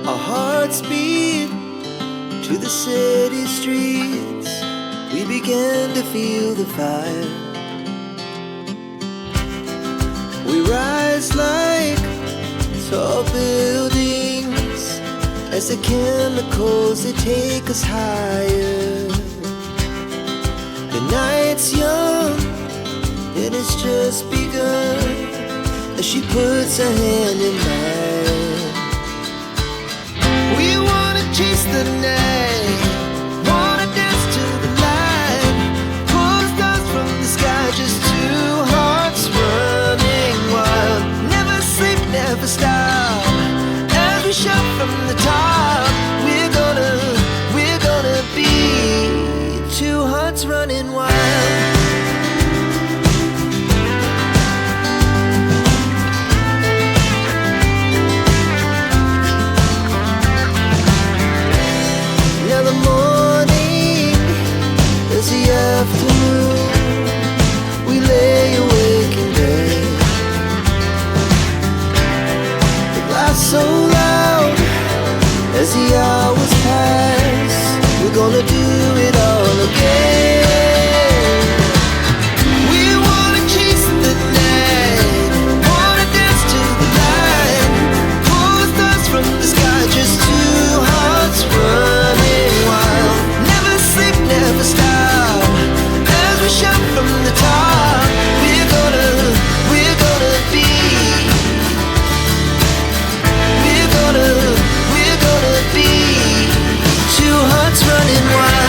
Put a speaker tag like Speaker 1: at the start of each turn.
Speaker 1: Our hearts beat to the city streets. We began to feel the fire. We rise like tall buildings as the chemicals, they take us higher. The night's young and it's just begun as she puts her hand in mine. We wanna chase the night, wanna dance to the light, pull stars from the sky, just two hearts running wild. Never sleep, never stop, as we shout from the top. We're gonna be two hearts running wild. Now the morning is the afternoon. We lay awake in bed. The glass so loud as the hours pass. We're gonna do it all again. We wanna chase the night, wanna dance to the light, pull stars from the sky, just two hearts running wild. Never sleep, never stop, as we shout from the top. We're gonna be, we're gonna be two hearts running wild.